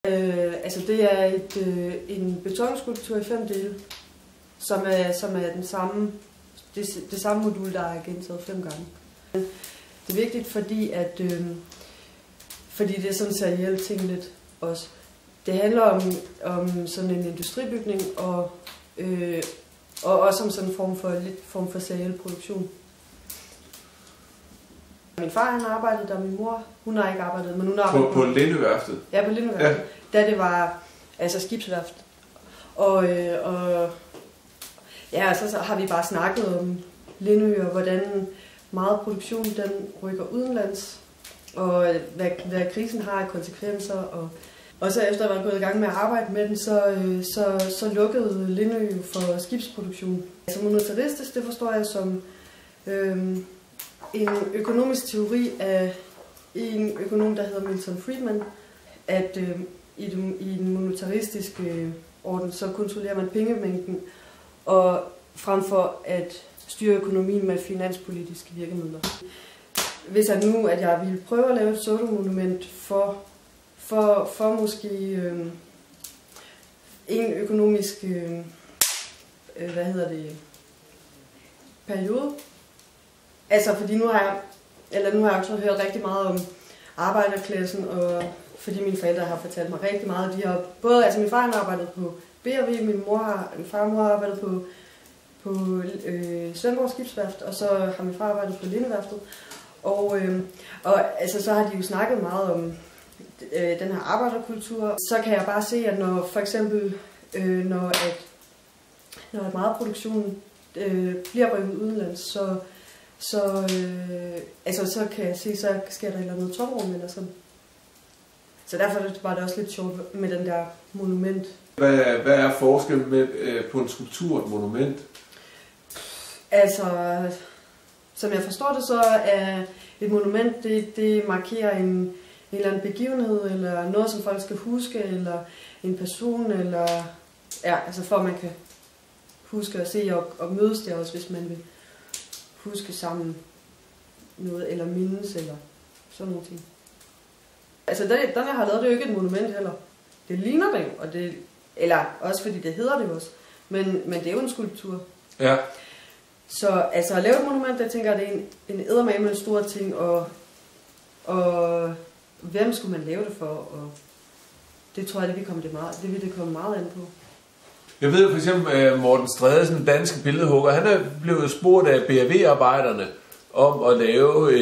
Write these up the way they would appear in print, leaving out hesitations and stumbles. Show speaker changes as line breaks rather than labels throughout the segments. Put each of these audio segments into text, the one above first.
Altså det er en betonskulptur i 5 dele, som er det samme modul, der er gentaget 5 gange. Det er vigtigt, fordi det er sådan serielt ting lidt også. Det handler om sådan en industribygning og også om sådan en form for seriel produktion. Min far han arbejdede der, min mor hun har ikke arbejdet, men hun arbejdede
på Lindeværftet.
Ja, på Lindeværftet. Ja. Da det var altså skibsværft. Og så har vi bare snakket om Lindø og hvordan meget produktion den rykker udenlands, og hvad krisen har af konsekvenser. Og så efter at være gået i gang med at arbejde med den, så lukkede Lindø for skibsproduktion. Altså monetaristisk, det forstår jeg som en økonomisk teori af en økonom, der hedder Milton Friedman, at i den monetaristiske orden, så kontrollerer man pengemængden, og frem for at styre økonomien med finanspolitiske virkemidler. Hvis jeg ville prøve at lave et pseudomonument for måske en økonomisk periode. Altså fordi nu har jeg også hørt rigtig meget om arbejderklassen, og fordi mine forældre har fortalt mig rigtig meget. De har både, altså min far har arbejdet på B&W, min far og mor har arbejdet på Svendborg Skibsværft, og så har min far arbejdet på Lindeværftet. Og altså så har de jo snakket meget om den her arbejderkultur. Så kan jeg bare se, at når for eksempel når meget produktion bliver rykket udenlands, så kan jeg se, så sker der et eller andet tomrum eller sådan. Så derfor var det også lidt sjovt med den der monument.
Hvad er forskellen på en skulptur og et monument?
Altså, som jeg forstår det, så er et monument, det markerer en eller anden begivenhed, eller noget, som folk skal huske, eller en person, eller altså for at man kan huske at se og mødes der også, hvis man vil huske sammen noget, eller mindes, eller sådan nogle ting. Altså, den jeg har lavet, det er jo ikke et monument heller. Det ligner det jo, eller også fordi det hedder det også, men det er jo en skulptur.
Ja.
Så altså at lave et monument, jeg tænker, det er en eddermame med en stor ting, og hvem skulle man lave det for, og det tror jeg, det vil det komme meget an på.
Jeg ved for eksempel, Morten Strædesen, den danske billedhugger, han er blevet spurgt af B&W-arbejderne om at lave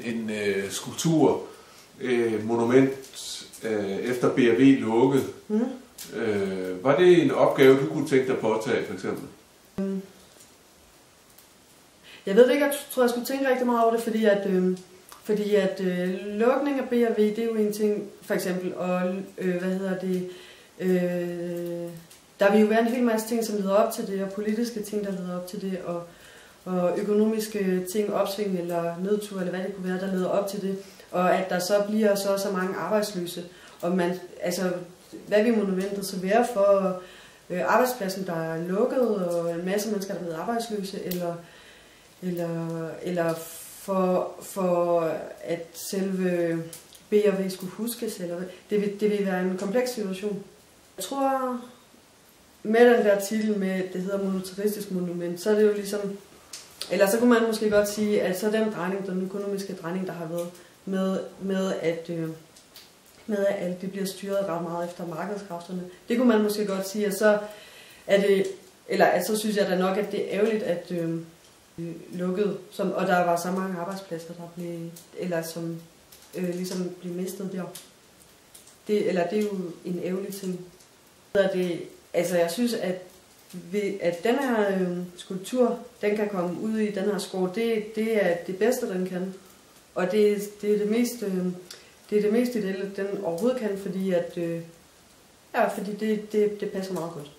en skulptur, monument, efter B&W lukkede. Var det en opgave, du kunne tænke dig at påtage, for eksempel?
Jeg ved det ikke, jeg tror, jeg skulle tænke rigtig meget over det, fordi at lukning af B&W, det er jo en ting, for eksempel, og der vil jo være en hel masse ting, som leder op til det, og politiske ting, der leder op til det, og økonomiske ting, opsving eller nedtur, eller hvad det kunne være, der leder op til det, og at der så bliver så mange arbejdsløse, og hvad vil monumentet så være for arbejdspladsen, der er lukket, og en masse mennesker, der er blevet arbejdsløse, eller for at selve B&W skulle huskes, eller det vil være en kompleks situation. Jeg tror, med den der titel med, det hedder monetaristisk monument, så er det jo ligesom, eller så kunne man måske godt sige, at så den økonomiske drejning, der har været med at det bliver styret ret meget efter markedskræfterne, det kunne man måske godt sige, at så er det, eller at så synes jeg da nok, at det er ærgerligt, at lukket, og der var så mange arbejdspladser, som ligesom blev mistet der. Det er jo en ærgerlig ting. Altså jeg synes, at den her skulptur, den kan komme ud i den her skov, det er det bedste, den kan. Og det er det mest ideelle, den overhovedet kan, fordi det passer meget godt.